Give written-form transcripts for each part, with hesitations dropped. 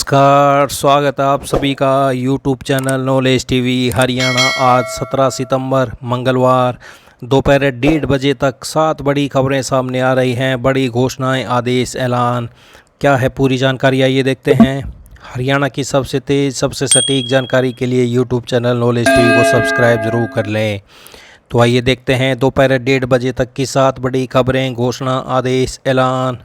नमस्कार, स्वागत है आप सभी का YouTube channel knowledge TV Haryana. आज 17 सितंबर मंगलवार दोपहर 1:30 बजे तक 7 बड़ी खबरें सामने आ रही हैं। बड़ी घोषणाएं, आदेश, ऐलान, क्या है पूरी जानकारी, आइए देखते हैं। हरियाणा की सबसे तेज़, सबसे सटीक जानकारी के लिए यूट्यूब चैनल नॉलेज टीवी को सब्सक्राइब ज़रूर कर लें। तो आइए देखते हैं दोपहर 1:30 बजे तक की 7 बड़ी खबरें, घोषणा, आदेश, ऐलान।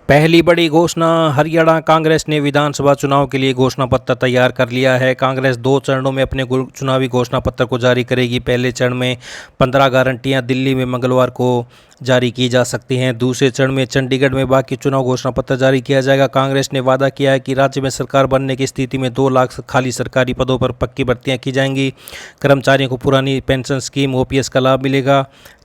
पहली बड़ी घोषणा, हरियाणा कांग्रेस ने विधानसभा चुनाव के लिए घोषणा पत्र तैयार कर लिया है। कांग्रेस 2 चरणों में अपने चुनावी घोषणा पत्र को जारी करेगी। पहले चरण में 15 गारंटियां दिल्ली में मंगलवार को जारी की जा सकती हैं। दूसरे चरण में चंडीगढ़ में बाकी चुनाव घोषणा पत्र जारी किया जाएगा। कांग्रेस ने वादा किया है कि राज्य में सरकार बनने की स्थिति में 2 लाख खाली सरकारी पदों पर पक्की भर्तियां की जाएंगी। कर्मचारियों को पुरानी पेंशन स्कीम ओपीएस का लाभ मिलेगा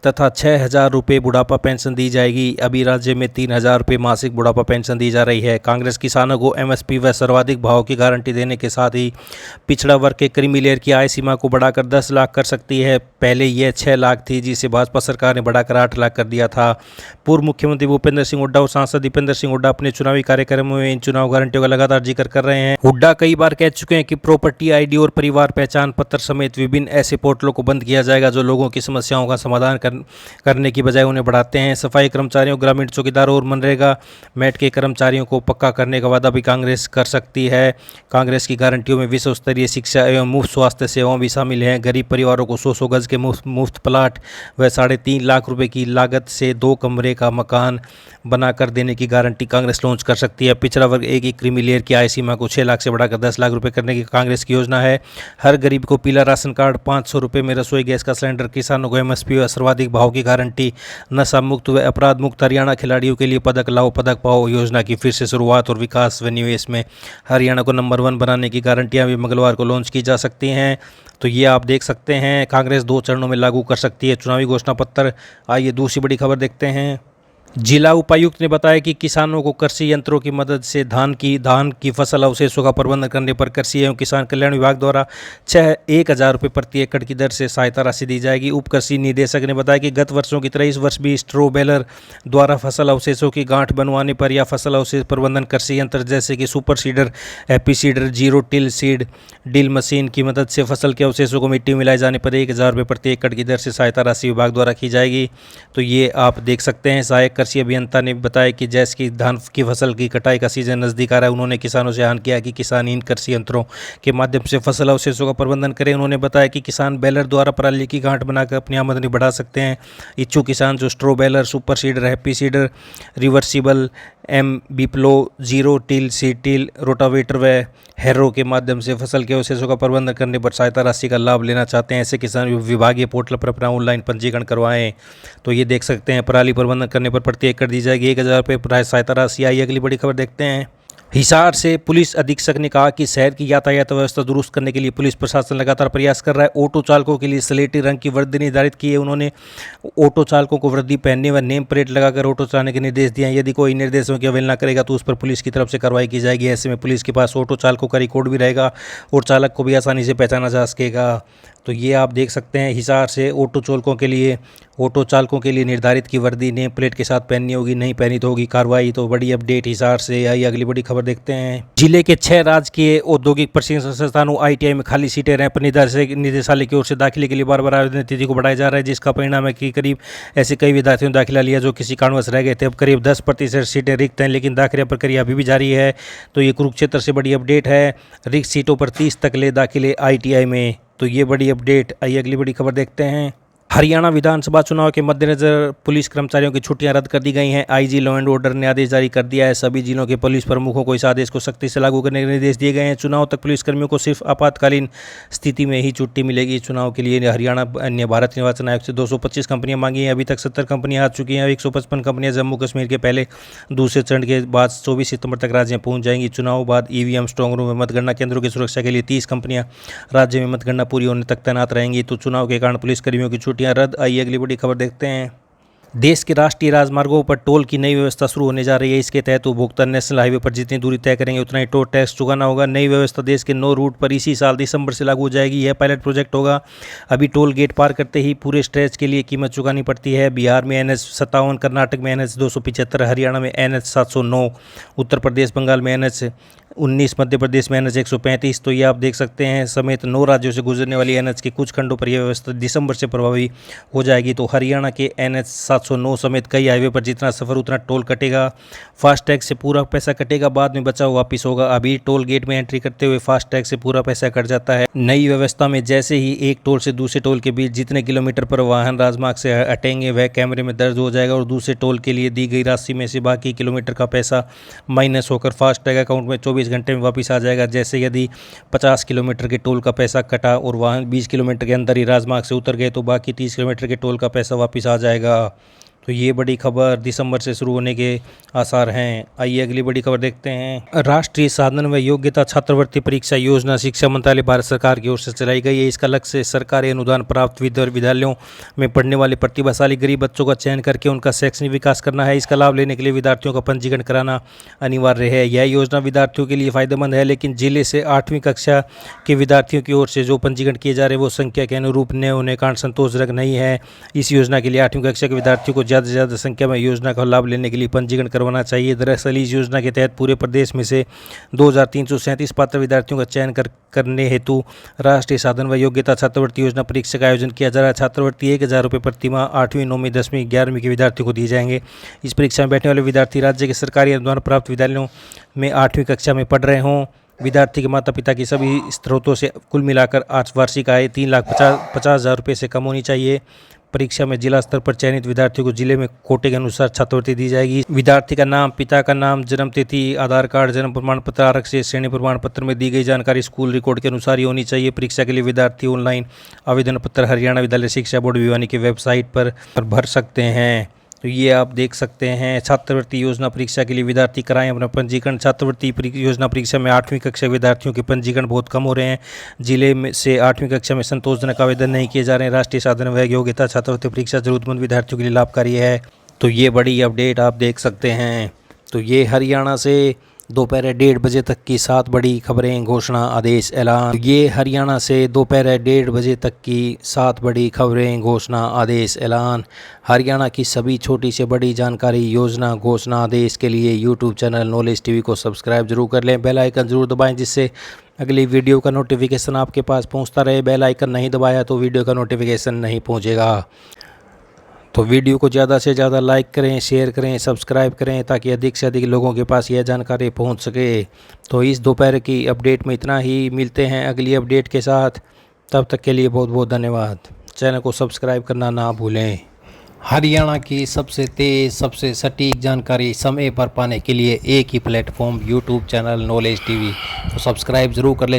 तथा 6,000 रुपये बुढ़ापा पेंशन दी जाएगी। अभी राज्य में 3,000 रुपये मासिक बुढ़ापा पेंशन दी जा रही है। कांग्रेस किसानों को एमएसपी व सर्वाधिक भाव की गारंटी देने के साथ ही पिछड़ा वर्ग के क्रीमी लेयर की आय सीमा को बढ़ाकर 10 लाख कर सकती है। पहले यह 6 लाख थी, जिसे भाजपा सरकार ने बढ़ाकर 8 लाख कर दिया था। पूर्व मुख्यमंत्री भूपेंद्र सिंह हुड्डा और सांसद दीपेंद्र सिंह हुड्डा अपने चुनावी कार्यक्रमों में इन चुनाव गारंटियों का लगातार जिक्र कर रहे हैं। हुड्डा कई बार कह चुके हैं कि प्रॉपर्टी आईडी और परिवार पहचान पत्र समेत विभिन्न ऐसे पोर्टलों को बंद किया जाएगा जो लोगों की समस्याओं का समाधान करने की बजाय उन्हें बढ़ाते हैं। सफाई कर्मचारियों, ग्रामीण चौकीदारों और मनरेगा मैट के कर्मचारियों को पक्का करने का वादा भी कांग्रेस कर सकती है। कांग्रेस की गारंटियों में विश्व स्तरीय शिक्षा एवं मुफ्त स्वास्थ्य सेवाएं भी शामिल हैं। गरीब परिवारों को 100 गज के मुफ्त प्लाट व 3.5 लाख रुपए की लागत से 2 कमरे का मकान बनाकर देने की गारंटी कांग्रेस लॉन्च कर सकती है। पिछड़ा वर्ग एक क्रीमी लेयर की आय सीमा को 6 लाख से बढ़ाकर 10 लाख रुपए करने की कांग्रेस की योजना है। हर गरीब को पीला राशन कार्ड, 500 रुपये में रसोई गैस का सिलेंडर, किसानों को एमएसपी व सर्वाधिक भाव की गारंटी, नशा मुक्त व अपराध मुक्त हरियाणा, खिलाड़ियों के लिए पदक लाओ पदक पाओ योजना की फिर से शुरुआत और विकास व निवेश में हरियाणा को नंबर 1 बनाने की गारंटियां भी मंगलवार को लॉन्च की जा सकती हैं। तो ये आप देख सकते हैं, कांग्रेस 2 चरणों में लागू कर सकती है चुनावी घोषणा पत्र। आइए दूसरी बड़ी खबर देखते हैं। जिला उपायुक्त ने बताया कि किसानों को कृषि यंत्रों की मदद से धान की फसल अवशेषों का प्रबंधन करने पर कृषि एवं किसान कल्याण विभाग द्वारा 1,000 रुपये प्रति एकड़ की दर से सहायता राशि दी जाएगी। उप कृषि निदेशक ने बताया कि गत वर्षों की तरह इस वर्ष भी स्ट्रो बेलर द्वारा फसल अवशेषों की गांठ बनवाने पर या फसल अवशेष प्रबंधन कृषि यंत्र जैसे कि super seeder, happy cedar, zero till seed drill machine की मदद से फसल के अवशेषों को मिट्टी में मिलाए जाने पर 1,000 रुपये प्रति एकड़ की दर से सहायता राशि विभाग द्वारा की जाएगी। तो ये आप देख सकते हैं। सहायक कृषि अभियंता ने बताया कि जैसे कि धान की फसल की कटाई का सीजन नज़दीक आ रहा है, उन्होंने किसानों से आह्वान किया कि किसान इन कृषि यंत्रों के माध्यम से फसल अवशेषों का प्रबंधन करें। उन्होंने बताया कि किसान बेलर द्वारा पराली की गांठ बनाकर अपनी आमदनी बढ़ा सकते हैं। इच्छुक किसान जो straw baler, super seeder, happy seeder, reversible plough, zero till, seed till, rotavator व हैरो के माध्यम से फसल के अवशेषों का प्रबंधन करने पर सहायता राशि का लाभ लेना चाहते हैं, ऐसे किसान विभागीय पोर्टल पर अपना ऑनलाइन पंजीकरण करवाएं। तो ये देख सकते हैं, पराली प्रबंधन करने पर प्रति एकड़ दी जाएगी 1,000 रुपये सहायता राशि। आई अगली बड़ी खबर देखते हैं। हिसार से पुलिस अधीक्षक ने कहा कि शहर की यातायात व्यवस्था दुरुस्त करने के लिए पुलिस प्रशासन लगातार प्रयास कर रहा है। ऑटो चालकों के लिए स्लेटी रंग की वर्दी निर्धारित की है। उन्होंने ऑटो चालकों को वर्दी पहनने व नेम प्लेट लगाकर ऑटो चलाने के निर्देश दिए हैं। यदि कोई निर्देशों की अवहेलना करेगा तो उस पर पुलिस की तरफ से कार्रवाई की जाएगी। ऐसे में पुलिस के पास ऑटो चालकों का रिकॉर्ड भी रहेगा और चालक को भी आसानी से पहचाना जा सकेगा। तो ये आप देख सकते हैं, हिसार से ऑटो चालकों के लिए निर्धारित की वर्दी नेम प्लेट के साथ पहननी होगी, नहीं पहनी तो होगी कार्रवाई। तो बड़ी अपडेट हिसार से। आई अगली बड़ी खबर देखते हैं। जिले के 6 राजकीय औद्योगिक प्रशिक्षण संस्थानों आईटीआई में खाली सीटें रैंप निदेशालय की ओर से दाखिले के लिए बार आवेदन तिथि को बढ़ाया जा रहा है, जिसका परिणाम है कि करीब ऐसे कई विद्यार्थियों ने दाखिला लिया जो किसी कारणवश रह गए थे। अब करीब 10% सीटें रिक्त हैं, लेकिन दाखिला प्रक्रिया अभी भी जारी है। तो ये कुरुक्षेत्र से बड़ी अपडेट है। रिक्त सीटों पर 30 तक ले दाखिले आईटीआई में। तो ये बड़ी अपडेट। आइए अगली बड़ी खबर देखते हैं। हरियाणा विधानसभा चुनाव के मद्देनजर पुलिस कर्मचारियों की छुट्टियां रद्द कर दी गई हैं। आईजी लॉ एंड ऑर्डर ने आदेश जारी कर दिया है। सभी जिलों के पुलिस प्रमुखों को इस आदेश को सख्ती से लागू करने के निर्देश दिए गए हैं। चुनाव तक पुलिसकर्मियों को सिर्फ आपातकालीन स्थिति में ही छुट्टी मिलेगी। चुनाव के लिए हरियाणा अन्य भारत निर्वाचन आयोग से 225 कंपनियां मांगी हैं। अभी तक 70 कंपनियां आ चुकी हैं। 155 कंपनियां जम्मू कश्मीर के पहले दूसरे चरण के बाद 24 सितंबर तक राज्य में पहुंच जाएंगी। चुनाव बाद ईवीएम स्ट्रांग रूम में मतगणना केंद्रों की सुरक्षा के लिए 30 कंपनियां राज्य में मतगणना पूरी होने तक तैनात रहेंगी। तो चुनाव के कारण पुलिसकर्मियों की छुट्टियां रद्द। आइए अगली बड़ी खबर देखते हैं। देश के राष्ट्रीय राजमार्गों पर टोल की नई व्यवस्था शुरू होने जा रही है। इसके तहत उपभोक्ता नेशनल हाईवे पर जितनी दूरी तय करेंगे उतना ही टोल टैक्स चुकाना होगा। नई व्यवस्था देश के 9 रूट पर इसी साल दिसंबर से लागू हो जाएगी। यह पायलट प्रोजेक्ट होगा। अभी टोल गेट पार करते ही पूरे स्ट्रेच के लिए कीमत चुकानी पड़ती है। बिहार में NH57, कर्नाटक में NH275, हरियाणा में NH709, उत्तर प्रदेश बंगाल में NH 19 मध्य प्रदेश में NH 135। तो ये आप देख सकते हैं समेत 9 राज्यों से गुजरने वाली NH के कुछ खंडों पर यह व्यवस्था दिसंबर से प्रभावी हो जाएगी। तो हरियाणा के NH 709 समेत कई हाईवे पर जितना सफ़र उतना टोल कटेगा। फास्टैग से पूरा पैसा कटेगा, बाद में बचा हुआ वापिस होगा। अभी टोल गेट में एंट्री करते हुए फास्टैग से पूरा पैसा कट जाता है। नई व्यवस्था में जैसे ही एक टोल से दूसरे टोल के बीच जितने किलोमीटर पर वाहन राजमार्ग से हटेंगे वह कैमरे में दर्ज हो जाएगा और दूसरे टोल के लिए दी गई राशि में से बाकी किलोमीटर का पैसा माइनस होकर फास्टैग अकाउंट में 24 घंटे में वापस आ जाएगा। जैसे यदि 50 किलोमीटर के टोल का पैसा कटा और वाहन 20 किलोमीटर के अंदर ही राजमार्ग से उतर गए तो बाकी 30 किलोमीटर के टोल का पैसा वापस आ जाएगा। तो ये बड़ी खबर दिसंबर से शुरू होने के आसार हैं। आइए अगली बड़ी खबर देखते हैं। राष्ट्रीय साधन व योग्यता छात्रवृत्ति परीक्षा योजना शिक्षा मंत्रालय भारत सरकार की ओर से चलाई गई है। इसका लक्ष्य सरकारी अनुदान प्राप्त विद्यालयों में पढ़ने वाले प्रतिभाशाली गरीब बच्चों का चयन करके उनका शैक्षणिक विकास करना है। इसका लाभ लेने के लिए विद्यार्थियों का पंजीकरण कराना अनिवार्य है। यह योजना विद्यार्थियों के लिए फायदेमंद है, लेकिन जिले से 8वीं कक्षा के विद्यार्थियों की ओर से जो पंजीकरण किए जा रहे हैं वो संख्या के अनुरूप न होने कारण संतोषजनक नहीं है। इस योजना के लिए 8वीं कक्षा के विद्यार्थियों को ज़्यादा से ज़्यादा संख्या में योजना का लाभ लेने के लिए पंजीकरण करवाना चाहिए। दरअसल इस योजना के तहत पूरे प्रदेश में से 2337 पात्र विद्यार्थियों का चयन करने हेतु राष्ट्रीय साधन व योग्यता छात्रवृत्ति योजना परीक्षा का आयोजन किया जा रहा है। छात्रवृत्ति 1000 रुपये प्रति माह 8वीं, 9वीं, 10वीं, 11वीं के विद्यार्थियों को दिए जाएंगे। इस परीक्षा में बैठने वाले विद्यार्थी राज्य के सरकारी अनुदान प्राप्त विद्यालयों में 8वीं कक्षा में पढ़ रहे हों। विद्यार्थी के माता पिता की सभी स्रोतों से कुल मिलाकर वार्षिक आय 3,50,000 रुपये से कम होनी चाहिए। परीक्षा में जिला स्तर पर चयनित विद्यार्थियों को जिले में कोटे के अनुसार छात्रवृत्ति दी जाएगी। विद्यार्थी का नाम, पिता का नाम, जन्म तिथि, आधार कार्ड, जन्म प्रमाण पत्र, आरक्षित श्रेणी प्रमाण पत्र में दी गई जानकारी स्कूल रिकॉर्ड के अनुसार ही होनी चाहिए। परीक्षा के लिए विद्यार्थी ऑनलाइन आवेदन पत्र हरियाणा विद्यालय शिक्षा बोर्ड भिवानी की वेबसाइट पर भर सकते हैं। तो ये आप देख सकते हैं। छात्रवृत्ति योजना परीक्षा के लिए विद्यार्थी कराएं अपना पंजीकरण। छात्रवृत्ति योजना परीक्षा में 8वीं कक्षा विद्यार्थियों के पंजीकरण बहुत कम हो रहे हैं। जिले में से 8वीं कक्षा में संतोषजनक आवेदन नहीं किए जा रहे हैं। राष्ट्रीय साधन व योग्यता छात्रवृत्ति परीक्षा जरूरतमंद विद्यार्थियों के लिए लाभकारी है। तो ये बड़ी अपडेट आप देख सकते हैं। तो ये हरियाणा से दोपहर 1:30 बजे तक की 7 बड़ी खबरें, घोषणा, आदेश, ऐलान। ये हरियाणा से दोपहर 1:30 बजे तक की 7 बड़ी खबरें, घोषणा, आदेश, ऐलान। हरियाणा की सभी छोटी से बड़ी जानकारी, योजना, घोषणा, आदेश के लिए यूट्यूब चैनल नॉलेज टीवी को सब्सक्राइब जरूर कर लें। बेल आइकन जरूर दबाएं जिससे अगली वीडियो का नोटिफिकेशन आपके पास पहुंचता रहे। बेल आइकन नहीं दबाया तो वीडियो का नोटिफिकेशन नहीं पहुंचेगा। तो वीडियो को ज़्यादा से ज़्यादा लाइक करें, शेयर करें, सब्सक्राइब करें ताकि अधिक से अधिक लोगों के पास यह जानकारी पहुंच सके। तो इस दोपहर की अपडेट में इतना ही। मिलते हैं अगली अपडेट के साथ। तब तक के लिए बहुत बहुत धन्यवाद। चैनल को सब्सक्राइब करना ना भूलें। हरियाणा की सबसे तेज़, सबसे सटीक जानकारी समय पर पाने के लिए एक ही platform YouTube channel knowledge TV. तो सब्सक्राइब ज़रूर कर लें।